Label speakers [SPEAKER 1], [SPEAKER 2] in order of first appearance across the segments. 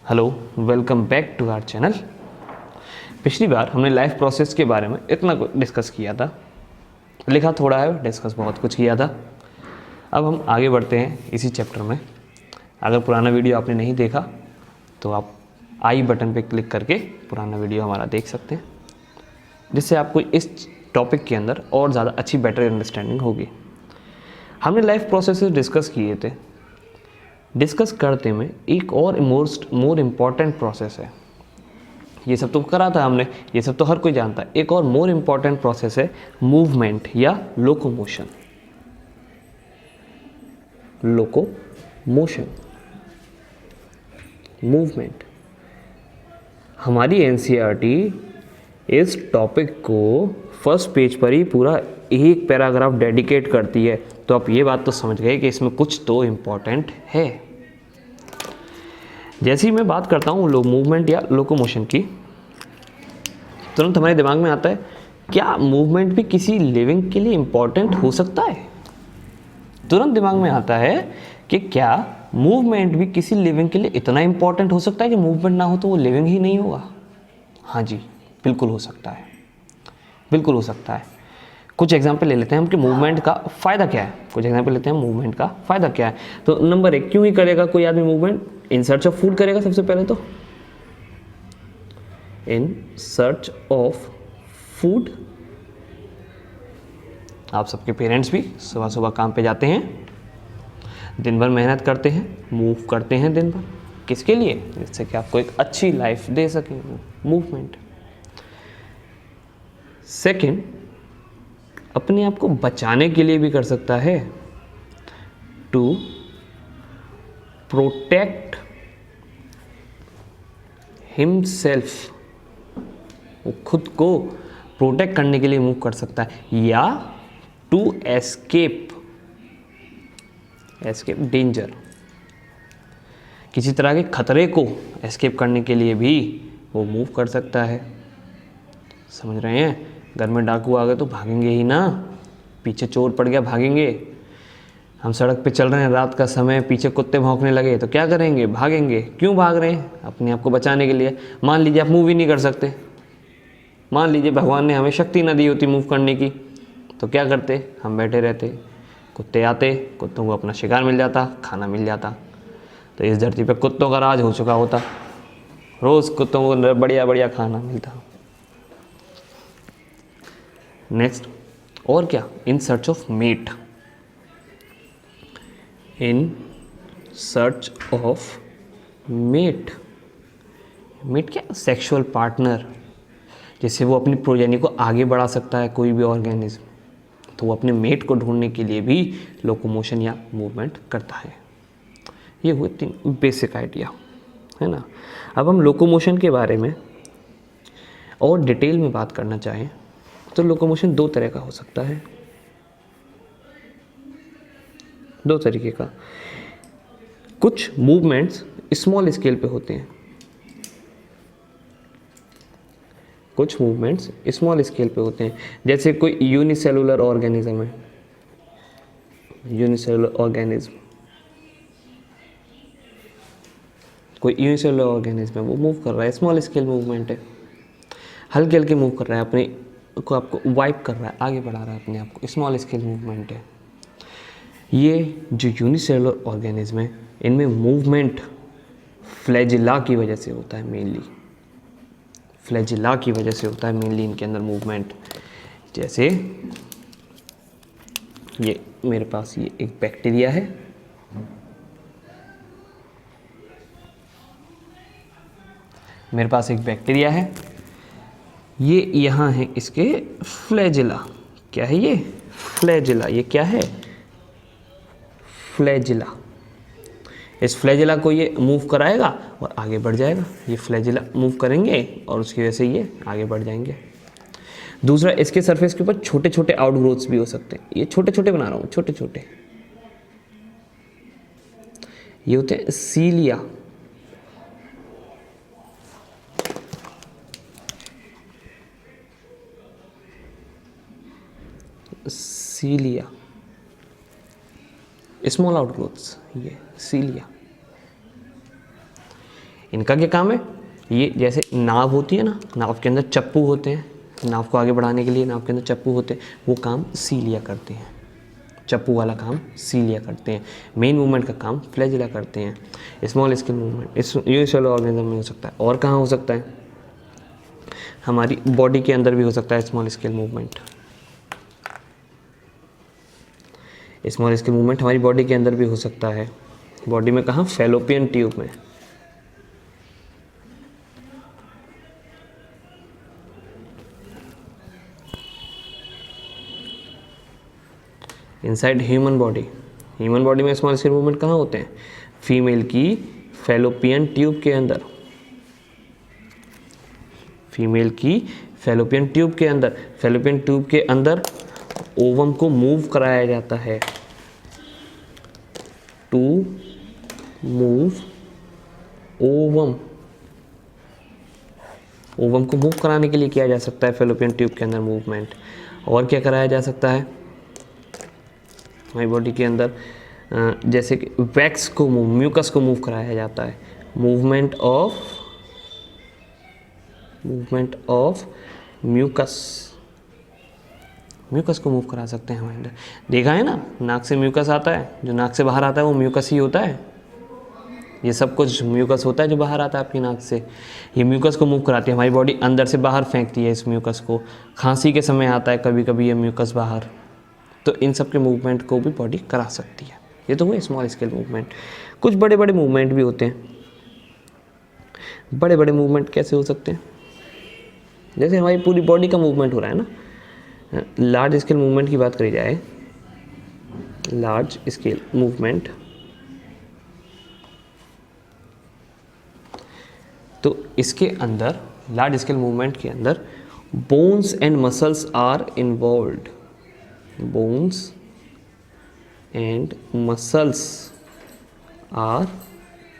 [SPEAKER 1] Hello, welcome back to our channel. पिछली बार हमने लाइफ प्रोसेस के बारे में इतना कुछ डिस्कस किया था, लिखा थोड़ा है, डिस्कस बहुत कुछ किया था। अब हम आगे बढ़ते हैं इसी चैप्टर में। अगर पुराना वीडियो आपने नहीं देखा तो आप आई बटन पे क्लिक करके पुराना वीडियो हमारा देख सकते हैं, जिससे आपको इस टॉपिक के अंदर और ज़्यादा अच्छी बेटर अंडरस्टैंडिंग होगी। हमने लाइफ प्रोसेस डिस्कस किए थे। डिस्कस करते में एक और मोर इम्पॉर्टेंट प्रोसेस है। ये सब तो करा था हमने, ये सब तो हर कोई जानता है। एक और मोर इम्पॉर्टेंट प्रोसेस है मूवमेंट या लोकोमोशन। Locomotion, movement. हमारी एनसीईआरटी इस टॉपिक को फर्स्ट पेज पर ही पूरा एक पैराग्राफ डेडिकेट करती है, तो आप ये बात तो समझ गए कि इसमें कुछ तो इम्पॉर्टेंट है। जैसे ही मैं बात करता हूँ मूवमेंट या लोकोमोशन की, तुरंत हमारे दिमाग में आता है क्या मूवमेंट भी किसी लिविंग के लिए इम्पॉर्टेंट हो सकता है। तुरंत दिमाग में आता है कि क्या मूवमेंट भी किसी लिविंग के लिए इतना इम्पॉर्टेंट हो सकता है कि मूवमेंट ना हो तो वो लिविंग ही नहीं होगा। हाँ जी, बिल्कुल हो सकता है, बिल्कुल हो सकता है। कुछ एग्जाम्पल ले लेते हैं हम कि मूवमेंट का फ़ायदा क्या है। कुछ एग्जाम्पल लेते हैं मूवमेंट का फ़ायदा क्या है। तो नंबर 1, क्यों ही करेगा कोई आदमी movement? In search of food करेगा सबसे पहले तो, इन सर्च ऑफ फूड। आप सबके पेरेंट्स भी सुबह सुबह काम पे जाते हैं, दिन भर मेहनत करते हैं, मूव करते हैं दिन भर। किसके लिए? जिससे कि आपको एक अच्छी लाइफ दे सकें, मूवमेंट। सेकंड, अपने आप को बचाने के लिए भी कर सकता है, टू प्रोटेक्ट हिमसेल्फ। वो खुद को प्रोटेक्ट करने के लिए मूव कर सकता है, या टू एस्केप डेंजर। किसी तरह के खतरे को एस्केप करने के लिए भी वो मूव कर सकता है। समझ रहे हैं? घर में डाकू आ गए तो भागेंगे ही ना, पीछे चोर पड़ गया भागेंगे। हम सड़क पे चल रहे हैं रात का समय, पीछे कुत्ते भौंकने लगे तो क्या करेंगे? भागेंगे। क्यों भाग रहे हैं? अपने आप को बचाने के लिए। मान लीजिए आप मूव ही नहीं कर सकते, मान लीजिए भगवान ने हमें शक्ति ना दी होती मूव करने की, तो क्या करते? हम बैठे रहते, कुत्ते आते, कुत्तों को अपना शिकार मिल जाता, खाना मिल जाता, तो इस धरती पे कुत्तों का राज हो चुका होता, रोज़ कुत्तों को बढ़िया बढ़िया खाना मिलता। नेक्स्ट, और क्या? In search of mate, in search of mate. Mate क्या? सेक्सुअल पार्टनर, जिससे वो अपनी प्रोजेनी को आगे बढ़ा सकता है कोई भी ऑर्गेनिज्म। तो वो अपने मेट को ढूंढने के लिए भी लोकोमोशन या मूवमेंट करता है। ये हुए 3 बेसिक आइडिया, है ना। अब हम लोकोमोशन के बारे में और डिटेल में बात करना चाहें तो लोकोमोशन 2 तरह का हो सकता है, 2 तरीके का। कुछ मूवमेंट्स स्मॉल स्केल पे होते हैं, कुछ मूवमेंट्स स्मॉल स्केल पे होते हैं। जैसे कोई यूनिसेलुलर ऑर्गेनिज्म है, यूनिसेलुलर ऑर्गेनिज्म, कोई यूनिसेलुलर ऑर्गेनिज्म है, वो मूव कर रहा है, स्मॉल स्केल मूवमेंट है, हल्के हल्के मूव कर रहा है, अपने को आपको वाइप कर रहा है, आगे बढ़ा रहा है अपने आप को, स्मॉल स्केल मूवमेंट है। ये जो यूनिसेलुलर ऑर्गेनिज्म है, इनमें मूवमेंट फ्लैजिला की वजह से होता है, मेनली फ्लैजिला की वजह से होता है मेनली इनके अंदर मूवमेंट। जैसे ये मेरे पास ये एक बैक्टीरिया है, मेरे पास एक बैक्टीरिया है, ये यहाँ है इसके फ्लैजिला। क्या है ये? फ्लैजिला। ये क्या है? फ्लैजिला। इस फ्लैजिला को ये मूव कराएगा और आगे बढ़ जाएगा। ये फ्लैजिला मूव करेंगे और उसकी वजह से ये आगे बढ़ जाएंगे। दूसरा, इसके सरफेस के ऊपर छोटे छोटे आउटग्रोथ्स भी हो सकते हैं। ये छोटे छोटे बना रहा हूँ, छोटे छोटे, ये होते हैं सीलिया। सीलिया, स्मॉल आउटग्रोथ्स, ये सीलिया। इनका क्या काम है, ये जैसे नाव होती है ना, नाव के अंदर चप्पू होते हैं, नाव को आगे बढ़ाने के लिए नाव के अंदर चप्पू होते हैं, वो काम सीलिया करते हैं, चप्पू वाला काम सीलिया करते हैं। मेन मूवमेंट का काम फ्लैजिला करते हैं। स्मॉल स्केल मूवमेंट इस यूनिसेलुलर ऑर्गेनिज्म में हो सकता है। और कहाँ हो सकता है, हमारी बॉडी के अंदर भी हो सकता है small scale movement. Small scale movement हमारी बॉडी के अंदर भी हो सकता है। बॉडी में कहाँ, फैलोपियन ट्यूब में। Inside human body, human body में स्मॉल स्केल मूवमेंट कहाँ होते हैं, फीमेल की फैलोपियन ट्यूब के अंदर, फीमेल की फैलोपियन ट्यूब के अंदर। फैलोपियन ट्यूब के अंदर ओवम को मूव कराया जाता है, टू मूव ओवम। ओवम को मूव कराने के लिए किया जा सकता है फैलोपियन ट्यूब के अंदर मूवमेंट। और क्या कराया जा सकता है हमारी बॉडी के अंदर, जैसे कि वैक्स को मूव, म्यूकस को मूव कराया जाता है, मूवमेंट ऑफ म्यूकस, म्यूकस को मूव करा सकते हैं हमारे अंदर। देखा है ना, नाक से म्यूकस आता है, जो नाक से बाहर आता है वो म्यूकस ही होता है। ये सब कुछ म्यूकस होता है जो बाहर आता है आपकी नाक से। ये म्यूकस को मूव कराती है हमारी बॉडी, अंदर से बाहर फेंकती है इस म्यूकस को। खांसी के समय आता है कभी कभी ये म्यूकस बाहर। तो इन सब के मूवमेंट को भी बॉडी करा सकती है। ये तो हुए स्मॉल स्केल मूवमेंट। कुछ बड़े बड़े मूवमेंट भी होते हैं। बड़े बड़े मूवमेंट कैसे हो सकते हैं, जैसे हमारी पूरी बॉडी का मूवमेंट हो रहा है ना। लार्ज स्केल मूवमेंट की बात करी जाए, लार्ज स्केल मूवमेंट, तो इसके अंदर, लार्ज स्केल मूवमेंट के अंदर bones and muscles are involved, bones and muscles are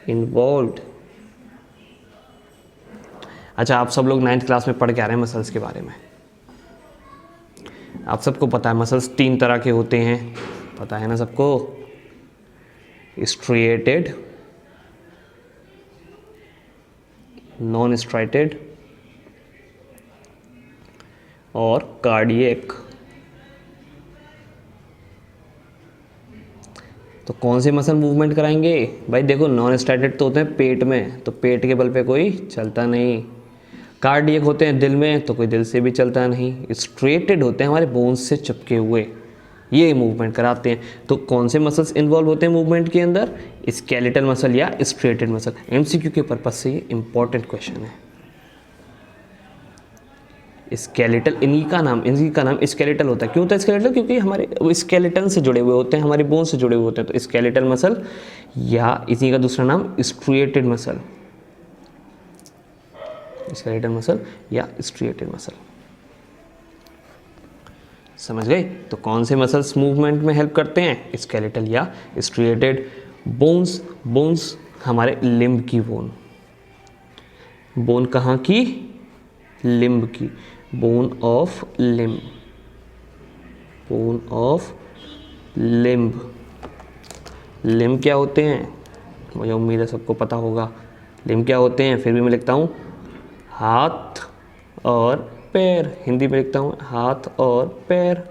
[SPEAKER 1] involved. अच्छा, आप सब लोग 9th क्लास में पढ़ के आ रहे हैं मसल्स के बारे में। आप सबको पता है मसल्स 3 तरह के होते हैं, पता है ना सबको, स्ट्रिएटेड, नॉन स्ट्राइटेड और कार्डियक। तो कौन से मसल मूवमेंट कराएंगे भाई, देखो नॉन स्ट्राइटेड तो होते हैं पेट में, तो पेट के बल पे कोई चलता नहीं। कार्डियक होते हैं दिल में, तो कोई दिल से भी चलता नहीं। स्ट्रेटेड होते हैं हमारे बोन्स से चिपके हुए, ये मूवमेंट कराते हैं। तो कौन से मसल्स इन्वॉल्व होते हैं मूवमेंट के अंदर, स्केलेटल मसल या स्ट्रेटेड मसल। एमसीक्यू के पर्पज से ये इंपॉर्टेंट क्वेश्चन है। स्केलेटल, इन्हीं का नाम स्केलेटल होता है। क्यों होता है स्केलेटल, क्योंकि हमारे स्केलेटन से जुड़े हुए होते हैं, हमारे बोन से जुड़े हुए होते हैं। तो स्केलेटल मसल या इसी का दूसरा नाम स्ट्रिएटेड मसल, स्केलेटल मसल या स्ट्रिएटेड मसल। समझ गए। तो कौन से मसल्स मूवमेंट में हेल्प करते हैं, स्केलेटल या स्ट्रिएटेड। बोन्स, बोन्स हमारे लिम्ब की बोन, बोन कहाँ की, लिम्ब की, bone of limb, bone of limb. Limb क्या होते हैं, मुझे उम्मीद है सबको पता होगा। लिम्ब क्या होते हैं, फिर भी मैं लिखता हूँ हाथ और पैर, हिंदी में लिखता हूँ हाथ और पैर।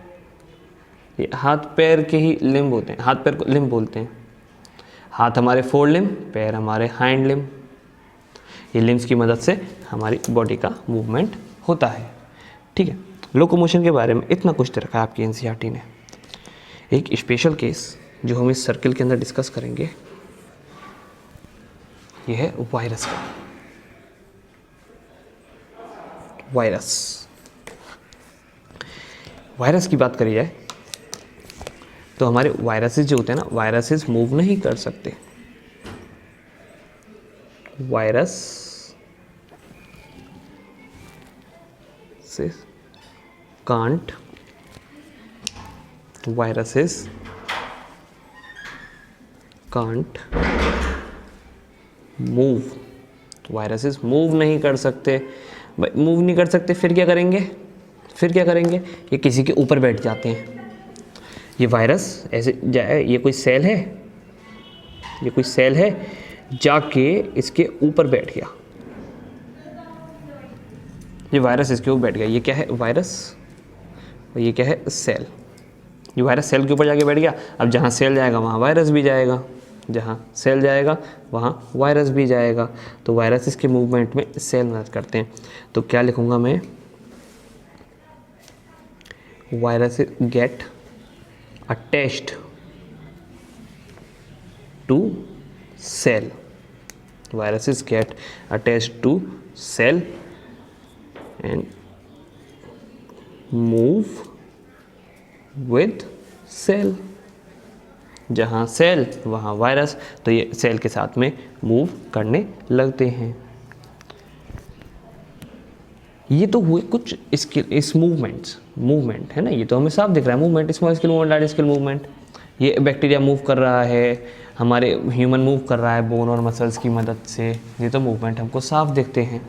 [SPEAKER 1] ये हाथ पैर के ही लिम्ब होते हैं, हाथ पैर को लिम्ब बोलते हैं। हाथ हमारे फोर लिम्ब, पैर हमारे हाइंड लिम्ब। ये लिम्ब्स की मदद से हमारी बॉडी का मूवमेंट होता है। ठीक है, लोकोमोशन के बारे में इतना कुछ दे रखा है आपकी एनसीईआरटी ने। एक स्पेशल केस जो हम इस सर्किल के अंदर डिस्कस करेंगे, ये है वायरस का। वायरस की बात करी जाए तो हमारे वायरसेस जो होते हैं ना, वायरसेस मूव नहीं कर सकते। Virus can't, viruses can't move, viruses move नहीं कर सकते। मूव नहीं कर सकते, फिर क्या करेंगे, ये किसी के ऊपर बैठ जाते हैं। ये वायरस ऐसे ये कोई सेल है, जाके इसके ऊपर बैठ गया, ये वायरस इसके ऊपर बैठ गया। ये क्या है? वायरस। और ये क्या है? सेल। ये वायरस सेल के ऊपर जाके बैठ गया। अब जहाँ सेल जाएगा वहाँ वायरस भी जाएगा, जहाँ सेल जाएगा वहाँ वायरस भी जाएगा। तो वायरसेस के मूवमेंट में सेल मदद करते हैं। तो क्या लिखूँगा मैं? Virus get attached to cell, viruses get attached to cell and move with cell। जहाँ सेल वहाँ वायरस, तो ये सेल के साथ में मूव करने लगते हैं। ये तो हुए कुछ इस मूवमेंट है ना, ये तो हमें साफ दिख रहा है movement, small scale movement, large scale movement. ये बैक्टीरिया मूव कर रहा है, हमारे ह्यूमन मूव कर रहा है बोन और मसल्स की मदद से, ये तो मूवमेंट हमको साफ दिखते हैं।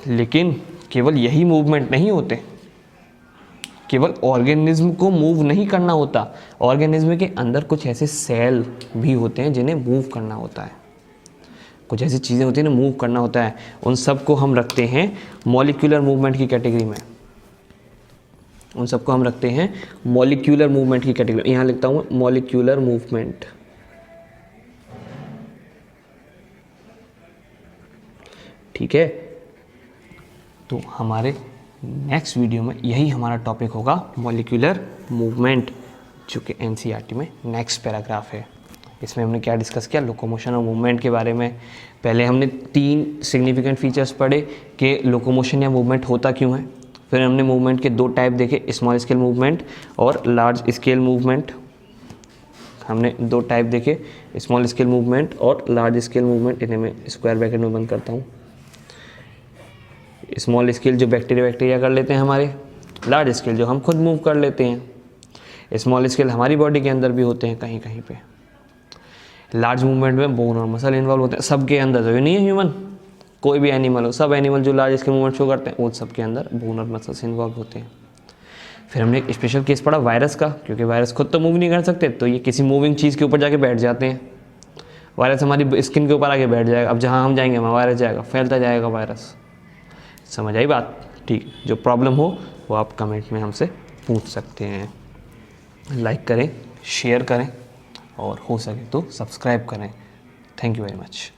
[SPEAKER 1] लेकिन केवल यही मूवमेंट नहीं होते, केवल ऑर्गेनिज्म को मूव नहीं करना होता, ऑर्गेनिज्म के अंदर कुछ ऐसे सेल भी होते हैं जिन्हें मूव करना होता है, कुछ ऐसी चीज़ें होती हैं ना मूव करना होता है। उन सब को हम रखते हैं मॉलिक्यूलर मूवमेंट की कैटेगरी में, उन सबको हम रखते हैं मॉलिक्यूलर मूवमेंट की कैटेगरी। यहाँ लिखता हूँ मॉलिक्यूलर मूवमेंट। ठीक है, तो हमारे नेक्स्ट वीडियो में यही हमारा टॉपिक होगा, मॉलिक्यूलर मूवमेंट, जो कि एनसीईआरटी में नेक्स्ट पैराग्राफ है। इसमें हमने क्या डिस्कस किया? लोकोमोशन और मूवमेंट के बारे में। पहले हमने 3 सिग्निफिकेंट फीचर्स पढ़े कि लोकोमोशन या मूवमेंट होता क्यों है। फिर हमने मूवमेंट के 2 टाइप देखे, स्मॉल स्केल मूवमेंट और लार्ज स्केल मूवमेंट। हमने 2 टाइप देखे, स्मॉल स्केल मूवमेंट और लार्ज स्केल मूवमेंट। इन्हें मैं स्क्वायर ब्रैकेट में बंद करता हूँ। स्मॉल स्केल जो बैक्टीरिया कर लेते हैं हमारे, लार्ज स्केल जो हम खुद मूव कर लेते हैं। स्मॉल स्केल हमारी बॉडी के अंदर भी होते हैं कहीं कहीं पे। लार्ज मूवमेंट में बोन और मसल इन्वॉल्व होते हैं, सबके अंदर। तो ये नहीं है ह्यूमन, कोई भी एनिमल हो, सब एनिमल जो लार्ज स्केल मूवमेंट शो करते हैं वो सबके अंदर बोन और मसल्स इन्वॉल्व होते हैं। फिर हमने एक स्पेशल केस पढ़ा वायरस का, क्योंकि वायरस खुद तो मूव नहीं कर सकते, तो ये किसी मूविंग चीज़ के ऊपर जाके बैठ जाते हैं। वायरस हमारी स्किन के ऊपर आके बैठ जाएगा, अब जहाँ हम जाएंगे वहाँ वायरस जाएगा, फैलता जाएगा वायरस। समझ आई बात? ठीक, जो प्रॉब्लम हो वो आप कमेंट में हमसे पूछ सकते हैं। लाइक करें, शेयर करें और हो सके तो सब्सक्राइब करें। Thank you very much.